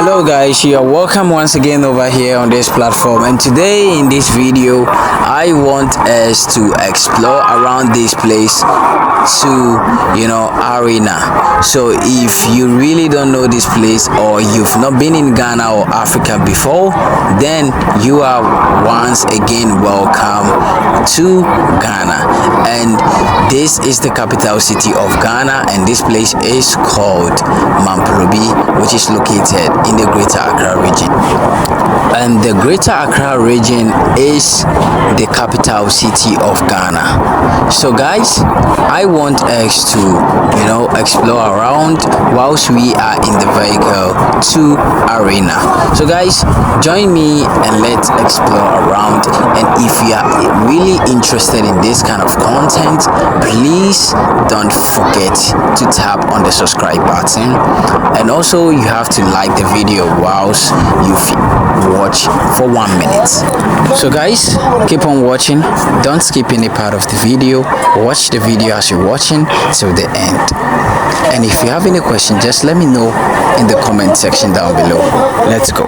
Hello guys, you're welcome once again over here on this platform, and today in this video I want us to explore around this place to Arena. So if you really don't know this place or you've not been in Ghana or Africa before, then you are once again welcome to Ghana. And this is the capital city of Ghana, and this place is called Marurui, which is located in the Greater Accra region. And the Greater Accra region is the capital city of Ghana. So guys, I want us to explore around whilst we are in the vehicle to Arena. So guys, join me and let's explore around. And if you are really interested in this kind of content, please don't forget to tap on the subscribe button, and also you have to like the video whilst you watch for 1 minute. So guys, keep on watching, don't skip any part of the video. Watch the video as you're watching till the end. And if you have any question, just let me know in the comment section down below. Let's go.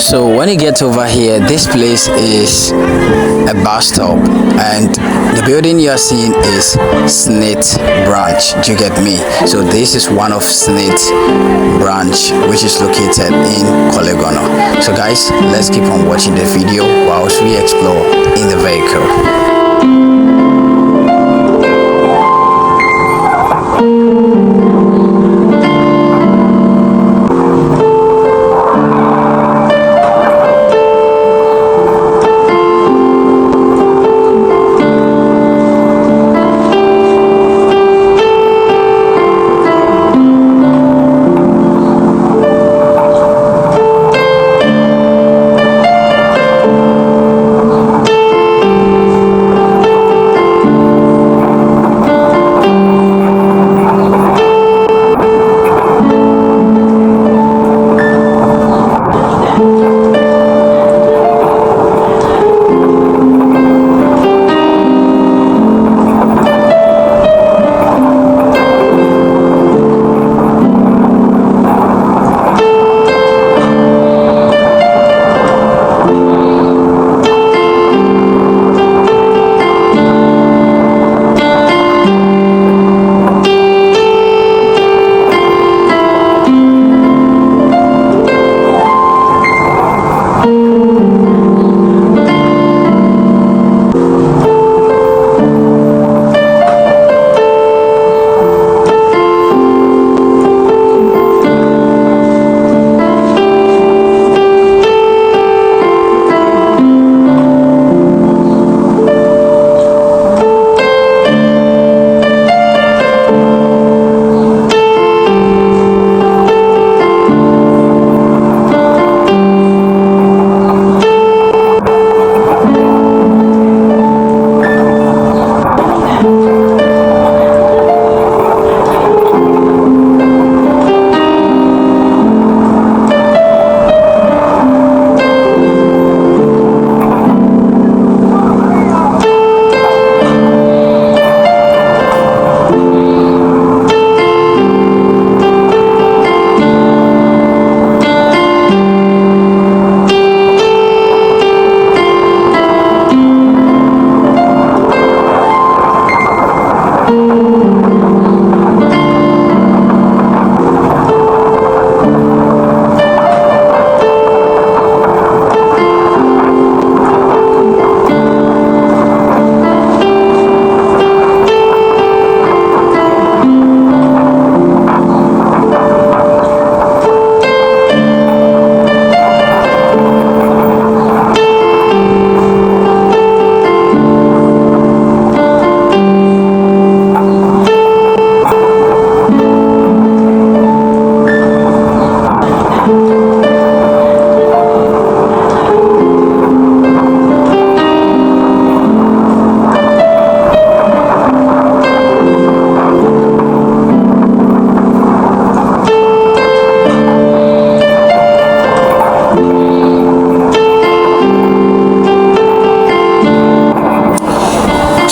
So when you get over here, this place is a bus stop, and the building you are seeing is SNIT branch. Do you get me? So this is one of SNIT branch, which is located in Korle-Bu. So guys, let's keep on watching the video whilst we explore in the vehicle.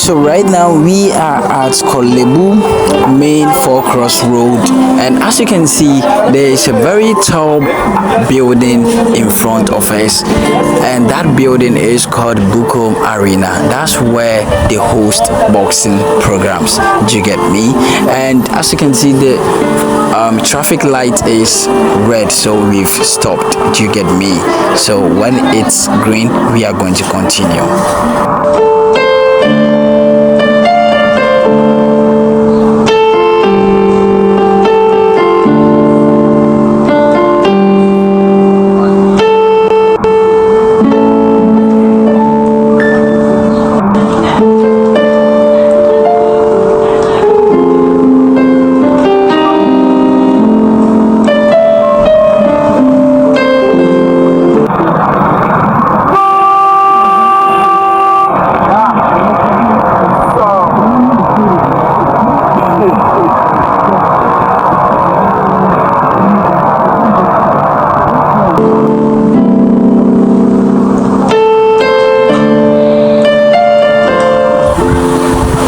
So right now we are at Korle-Bu main four cross road, and as you can see there is a very tall building in front of us, and that building is called Bukom Arena. That's where they host boxing programs. Do you get me? And as you can see the traffic light is red, so we've stopped. Do you get me? So when it's green we are going to continue.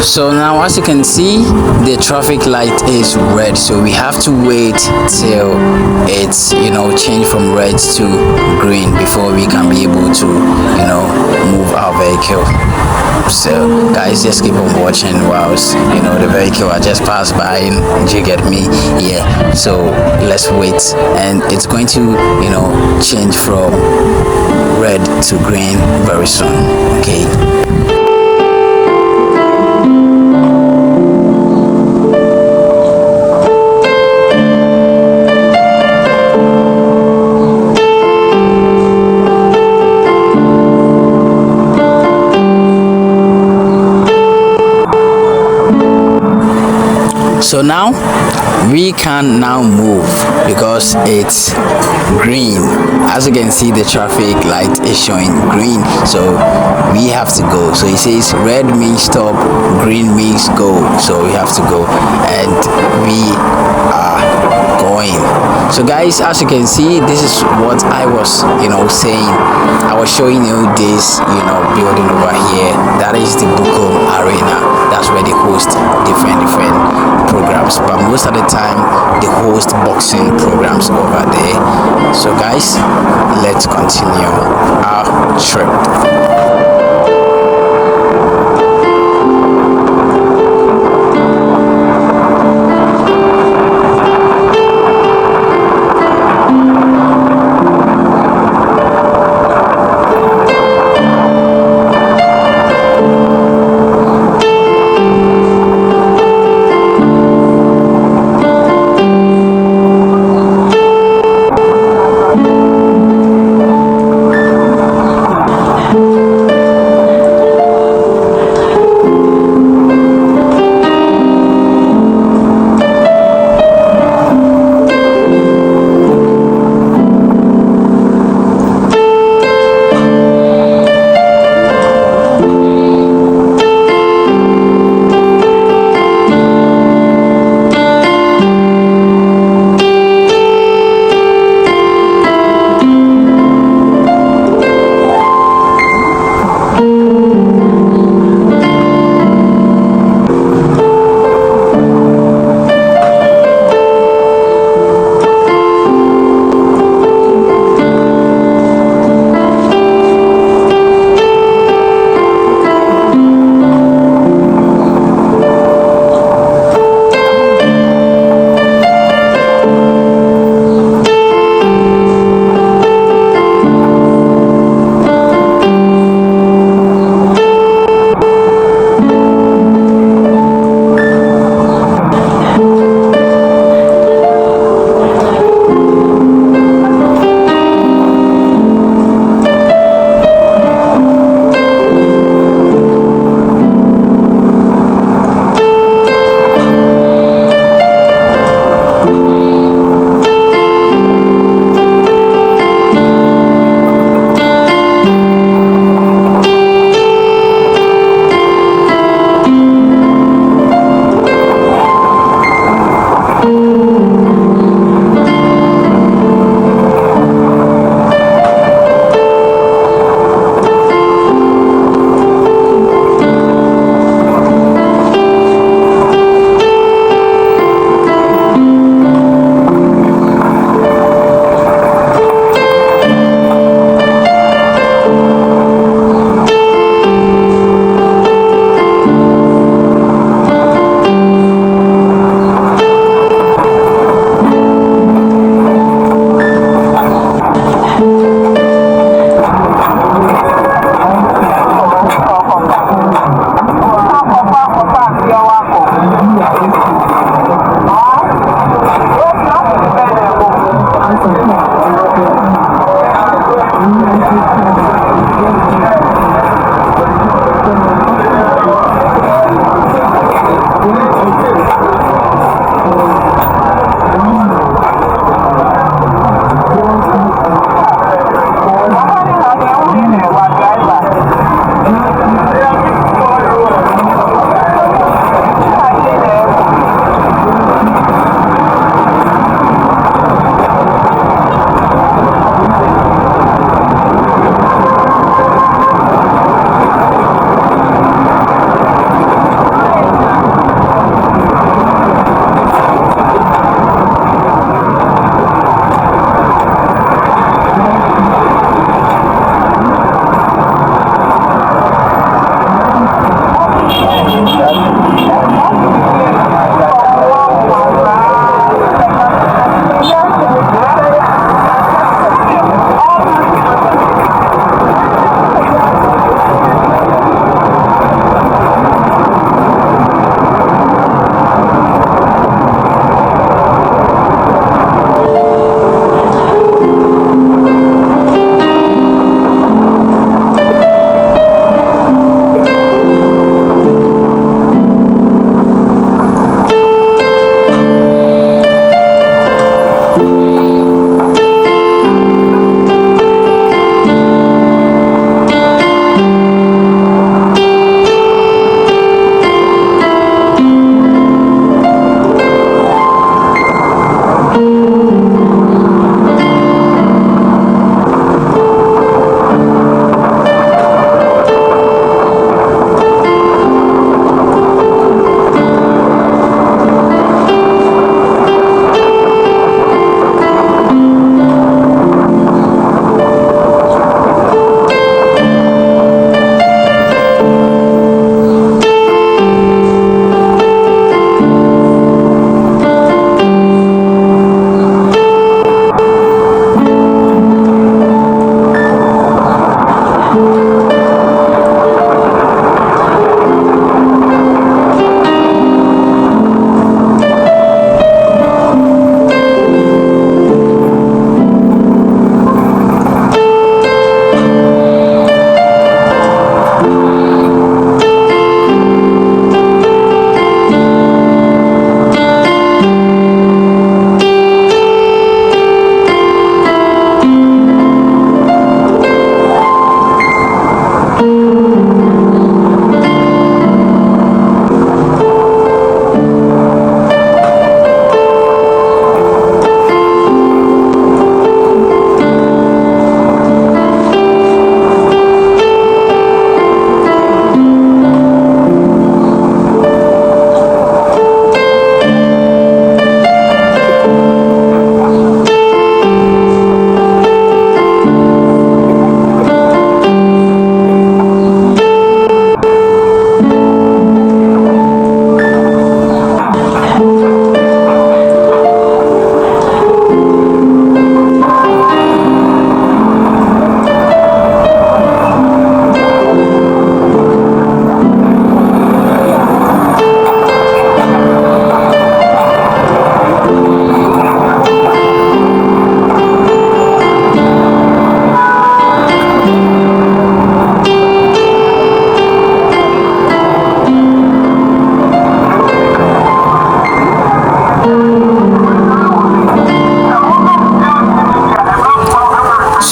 So now as you can see the traffic light is red, so we have to wait till it's change from red to green before we can be able to move our vehicle. So guys, just keep on watching whilst the vehicle I just passed by. Do you get me? Yeah, so let's wait, and it's going to change from red to green very soon. Okay. So now we can now move because it's green. As you can see the traffic light is showing green, so we have to go. So it says red means stop, green means go, so we have to go, and we are going. So guys, as you can see, this is what I was saying. I was showing you this building over here. That is the Bukom Arena. That's where they host different programs, but most of the time they host boxing programs over there. So guys, let's continue our trip.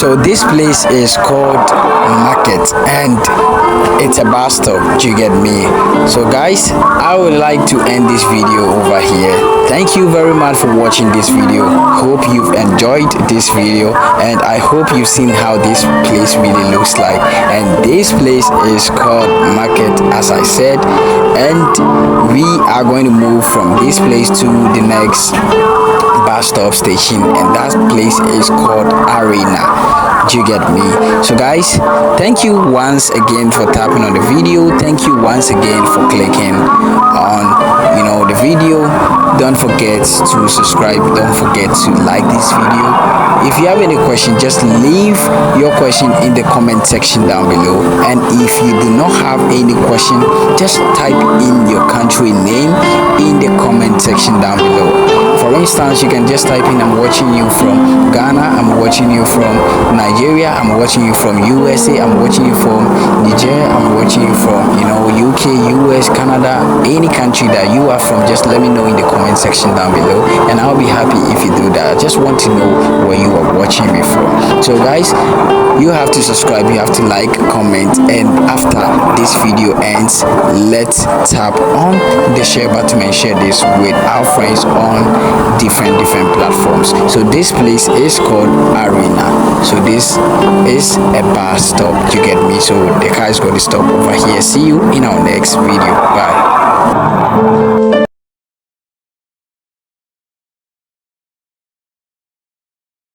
So this place is called Market, and it's a bus stop. Do you get me? So guys, I would like to end this video over here. Thank you very much for watching this video. Hope you've enjoyed this video, and I hope you've seen how this place really looks like. And this place is called Market, as I said, and we are going to move from this place to the next bus stop station, and that place is called Arena. Do you get me? So guys, thank you once again for tapping on the video. Thank you once again for clicking on the video. Don't forget to subscribe. Don't forget to like this video. If you have any question, just leave your question in the comment section down below. And if you do not have any question, just type in your country name in the comment section down below. For instance, you can just type in, I'm watching you from Ghana, I'm watching you from Nigeria, I'm watching you from USA, I'm watching you from Niger, I'm watching you from UK, US, Canada, any country that you are from. Just let me know in the comment section down below, and I'll be happy if you do that. I just want to know where you are watching me from. So guys, you have to subscribe, you have to like, comment, and after this video ends, let's tap on the share button and share this with our friends on different platforms. So this place is called Arena. So this is a bus stop. You get me? So the car is going to stop over here. See you in our next video. Bye.